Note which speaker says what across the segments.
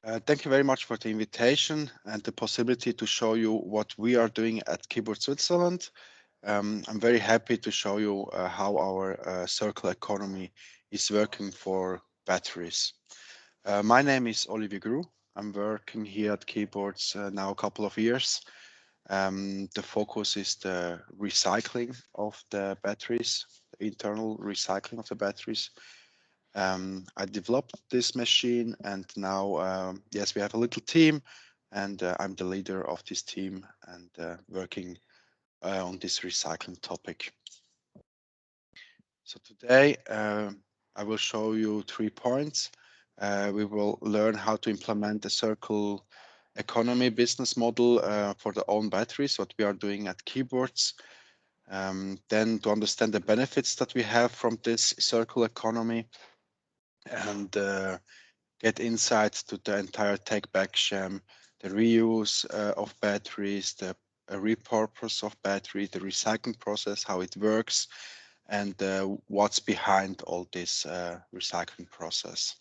Speaker 1: Thank you very much for the invitation and the possibility to show you what we are doing at Kyburz Switzerland. I'm very happy to show you how our circular economy is working for batteries. My name is Olivier Groux. I'm working here at Kyburz now a couple of years. The focus is the recycling of the batteries, the internal recycling of the batteries. I developed this machine, and now, yes, we have a little team, and I'm the leader of this team and working on this recycling topic. So today, I will show you 3 points. We will learn how to implement a circle economy business model for the own batteries, what we are doing at Kyburz. Then to understand the benefits that we have from this circle economy, and get insights to the entire take-back sham, the reuse of batteries, the repurpose of battery, the recycling process, how it works, and what's behind all this recycling process.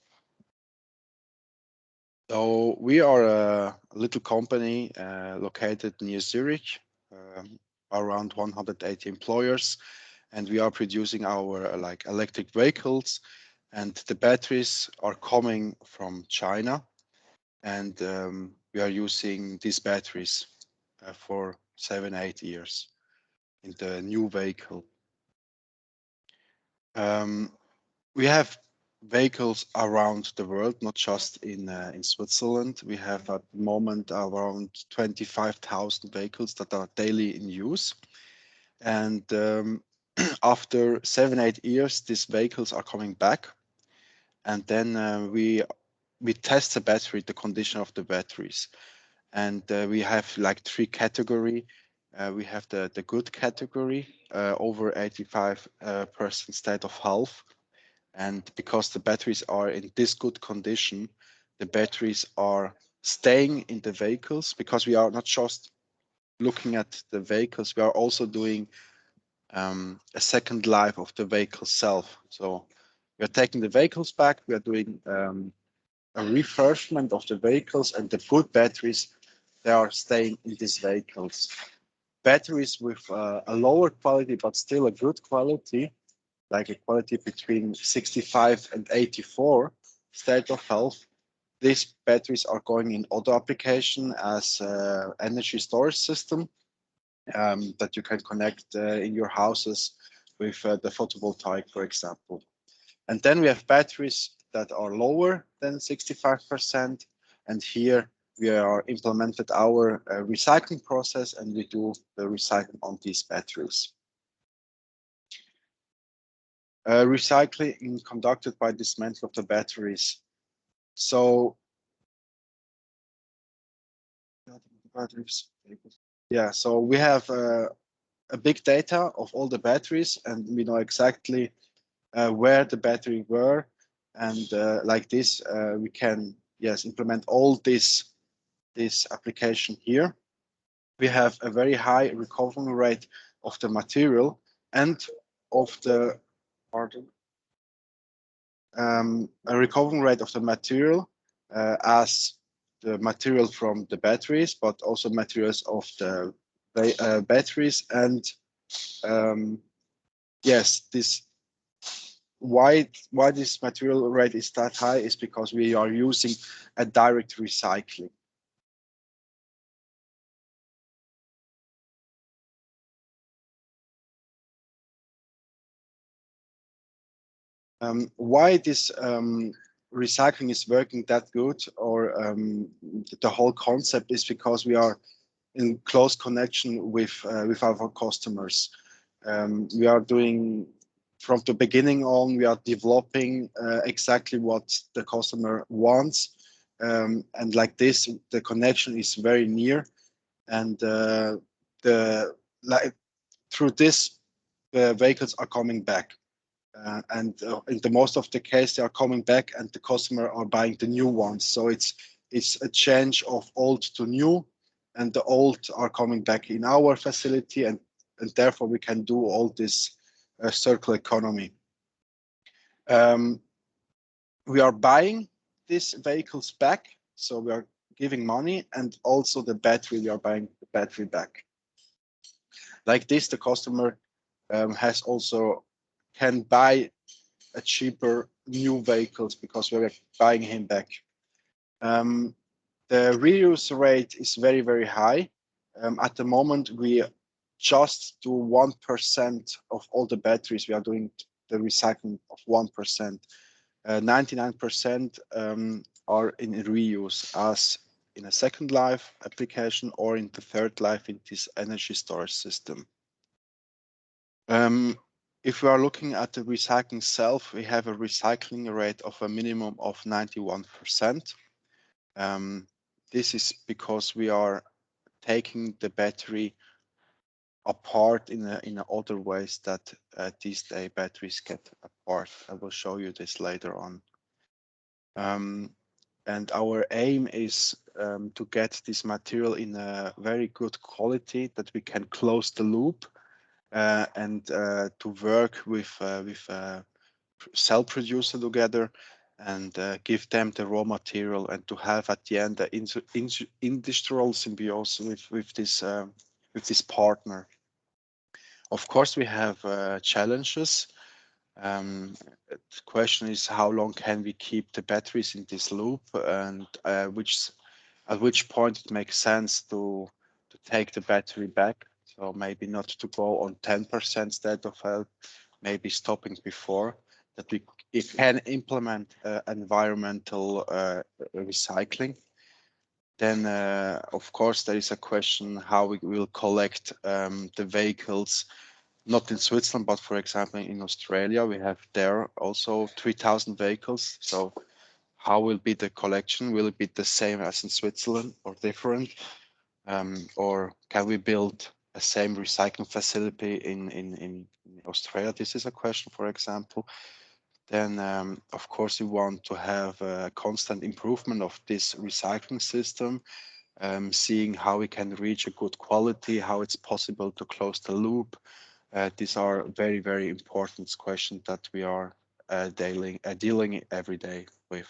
Speaker 1: So we are a little company located near Zurich, around 180 employers, and we are producing our like electric vehicles, and the batteries are coming from China, and we are using these batteries for 7-8 years in the new vehicle. We have vehicles around the world, not just in Switzerland. We have at the moment around 25,000 vehicles that are daily in use, and after 7-8 years, these vehicles are coming back, and then we test the battery, the condition of the batteries, and we have like 3 category. We have the good category, over 85% state of health, and because the batteries are in this good condition, the batteries are staying in the vehicles, because we are not just looking at the vehicles, we are also doing a second life of the vehicle self. So we are taking the vehicles back, we are doing a refurbishment of the vehicles, and the good batteries, they are staying in these vehicles. Batteries with a lower quality but still a good quality, like a quality between 65 and 84 state of health, these batteries are going in auto application as energy storage system that you can connect in your houses with the photovoltaic, for example. And then we have batteries that are lower than 65%. And here we are implemented our recycling process, and we do the recycling on these batteries. Recycling conducted by dismantle of the batteries. So, yeah, so we have a big data of all the batteries, and we know exactly where the battery were, and like this we can, yes, implement all this application here. We have a very high recovery rate of the material and of the a recovery rate of the material as the material from the batteries, but also materials of the batteries. And yes, this why this material rate is that high is because we are using a direct recycling. Why this recycling is working that good, or the whole concept, is because we are in close connection with our customers. We are doing from the beginning on, we are developing exactly what the customer wants, and like this, the connection is very near, and through this, the vehicles are coming back. And in the most of the case, they are coming back, and the customer are buying the new ones. So it's a change of old to new, and the old are coming back in our facility, and therefore we can do all this circular economy. We are buying these vehicles back, So we are giving money, and also the battery, we are buying the battery back. Like this, the customer has also can buy a cheaper new vehicles because we're buying him back. Um, the reuse rate is very, very high. At the moment, we just do 1% of all the batteries. We are doing the recycling of 1%. 99% are in reuse, as in a second life application or in the third life in this energy storage system. If we are looking at the recycling itself, we have a recycling rate of a minimum of 91%. This is because we are taking the battery apart in other ways that these day batteries get apart. I will show you this later on. And our aim is to get this material in a very good quality that we can close the loop and to work with cell producer together and give them the raw material and to have at the end the industrial symbiosis with this partner. Of course, we have challenges. The question is how long can we keep the batteries in this loop, and at which point it makes sense to take the battery back. So maybe not to go on 10% instead of maybe stopping before that we can implement environmental recycling. Then, of course, there is a question how we will collect the vehicles, not in Switzerland, but for example, in Australia, we have there also 3,000 vehicles. So how will be the collection? Will it be the same as in Switzerland or different? Or can we build a same recycling facility in Australia? This is a question, for example. Then, of course, we want to have a constant improvement of this recycling system, seeing how we can reach a good quality, how it's possible to close the loop. These are very, very important questions that we are dealing every day with.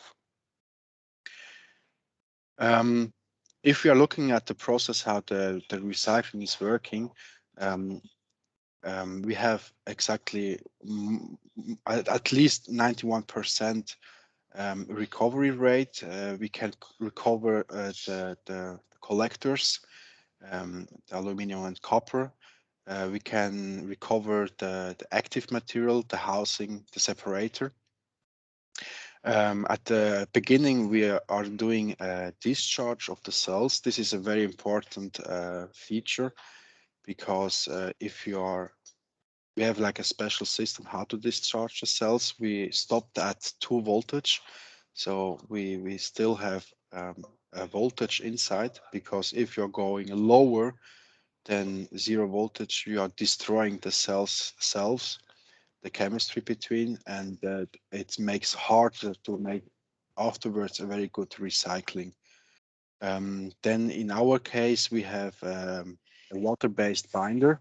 Speaker 1: If we are looking at the process, how the recycling is working, we have exactly at least 91% recovery rate. We can recover the collectors, the aluminum and copper. We can recover the active material, the housing, the separator. At the beginning, we are doing a discharge of the cells. This is a very important feature because we have like a special system how to discharge the cells. We stopped at 2 voltage, so we still have a voltage inside, because if you're going lower than 0 voltage, you are destroying the cells, the chemistry between, and it makes harder to make afterwards a very good recycling. Then in our case, we have a water-based binder,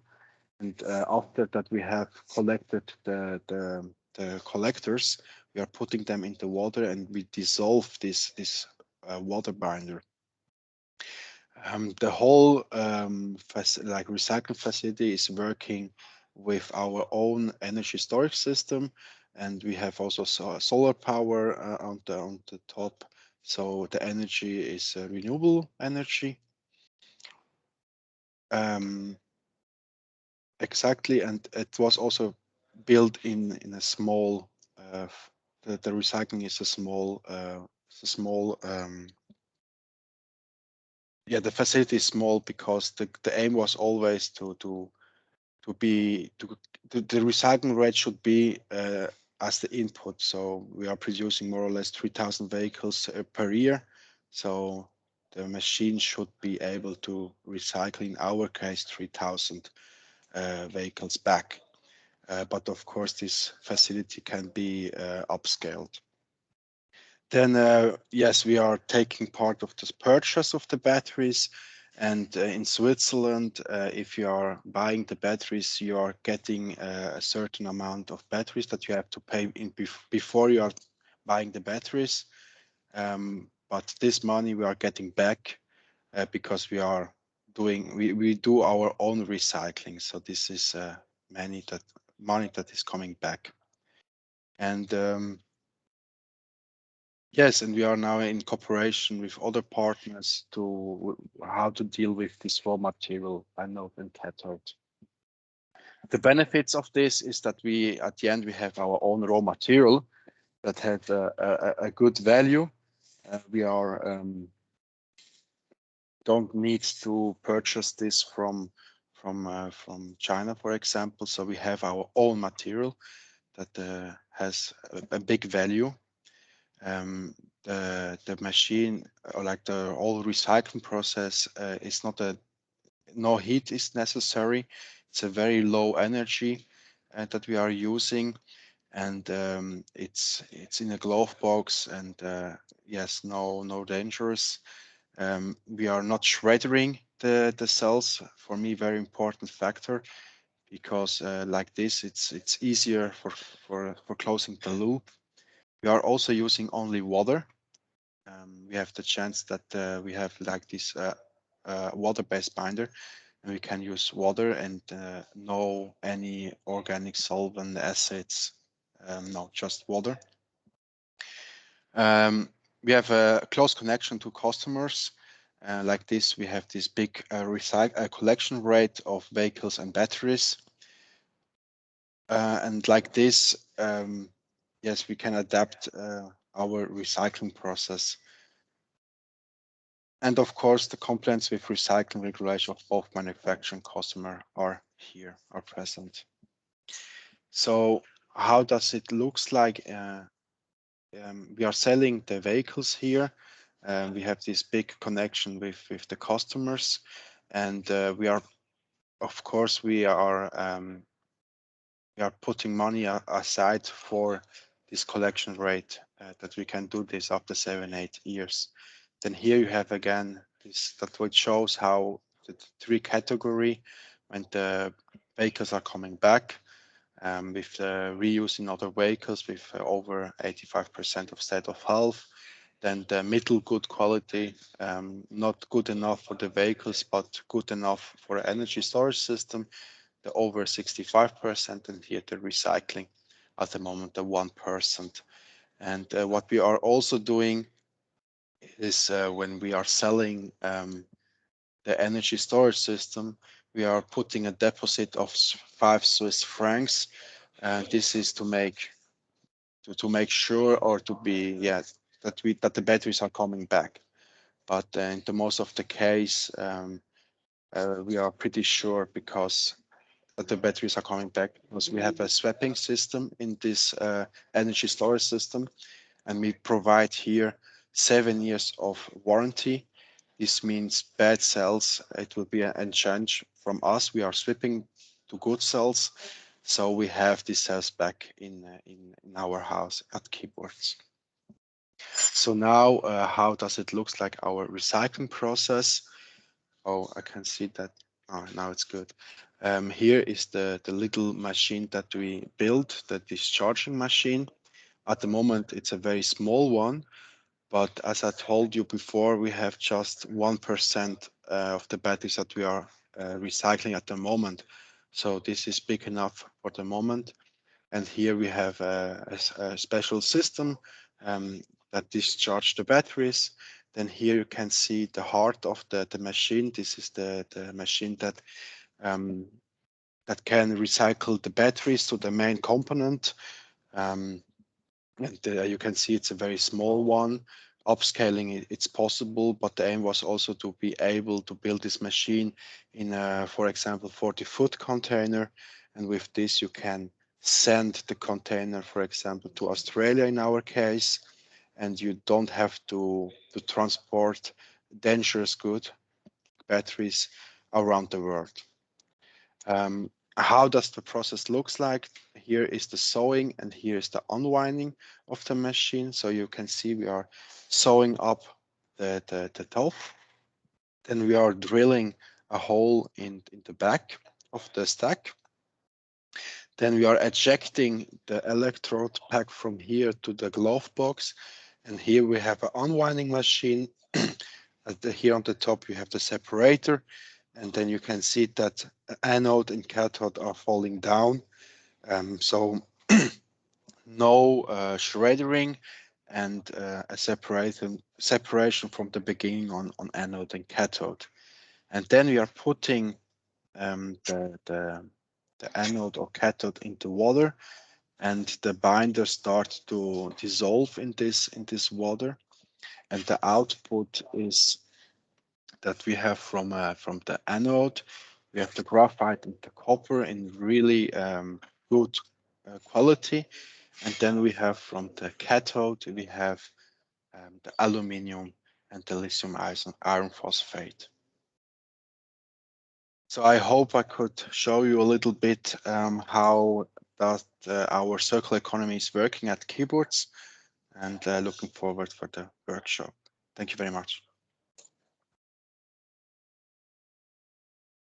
Speaker 1: and after that we have collected the collectors, we are putting them into water and we dissolve this water binder. The whole recycling facility is working with our own energy storage system, and we have also solar power on the top. So the energy is renewable energy. Exactly, and it was also built in a small. The recycling is a small. Yeah, the facility is small because the aim was always to be the recycling rate should be as the input. So we are producing more or less 3,000 vehicles per year. So the machine should be able to recycle, in our case, 3,000 vehicles back. But of course, this facility can be upscaled. Then, yes, we are taking part of the purchase of the batteries. And in Switzerland, if you are buying the batteries, you are getting a certain amount of batteries that you have to pay in before you are buying the batteries. but this money we are getting back because we do our own recycling. So this is money that is coming back. And yes, and we are now in cooperation with other partners to how to deal with this raw material, anode and cathode. The benefits of this is that at the end, we have our own raw material that has a good value. We don't need to purchase this from China, for example. So we have our own material that has a big value. The machine, or like the whole recycling process, is no heat is necessary. It's a very low energy that we are using, and it's in a glove box, and yes, no dangerous. We are not shredding the cells. For me, very important factor, because like this, it's easier for closing the loop. We are also using only water. We have the chance that we have like this water-based binder, and we can use water and no any organic solvent, acids, no, just water. We have a close connection to customers. Like this, we have this big collection rate of vehicles and batteries. And like this, yes, we can adapt our recycling process. And of course, the compliance with recycling regulation of both manufacturer and customer are present. So how does it looks like? We are selling the vehicles here. We have this big connection with the customers, and of course, we are putting money aside for this collection rate that we can do this after 7-8 years. Then here you have again this that what shows how the three category when the vehicles are coming back, with the reuse in other vehicles with over 85% of state of health. Then the middle good quality, not good enough for the vehicles, but good enough for energy storage system, the over 65%, and here the recycling at the moment, the 1%. And what we are also doing is when we are selling the energy storage system, we are putting a deposit of 5 Swiss francs. This is to make sure, or to be that the batteries are coming back. But in the most of the case, we are pretty sure because that the batteries are coming back, because we have a swapping system in this energy storage system, and we provide here 7 years of warranty. This means bad cells, it will be an change from us. We are swapping to good cells, so we have these cells back in our house at Kyburz. So now, how does it looks like our recycling process? Oh, I can see that. Oh, now it's good. Here is the little machine that we built, the discharging machine. At the moment, it's a very small one, but as I told you before, we have just 1% of the batteries that we are recycling at the moment. So this is big enough for the moment. And here we have a special system that discharge the batteries. Then here you can see the heart of the machine. This is the machine that can recycle the batteries to the main component. And you can see it's a very small one. Upscaling, it's possible, but the aim was also to be able to build this machine in a, for example, 40-foot container. And with this, you can send the container, for example, to Australia in our case, and you don't have to transport dangerous good batteries around the world. How does the process looks like? Here is the sewing, and here is the unwinding of the machine. So you can see we are sewing up the top. Then we are drilling a hole in the back of the stack. Then we are ejecting the electrode pack from here to the glove box, And here we have an unwinding machine. Here on the top, you have the separator. And then you can see that anode and cathode are falling down. So no shreddering and a separation from the beginning on anode and cathode. And then we are putting the anode or cathode into water, and the binder starts to dissolve in this water. And the output is that we have from the anode, we have the graphite and the copper in really good quality. And then we have from the cathode, we have the aluminum and the lithium iron phosphate. So I hope I could show you a little bit how that our circular economy is working at Kyburz, and looking forward for the workshop. Thank you very much.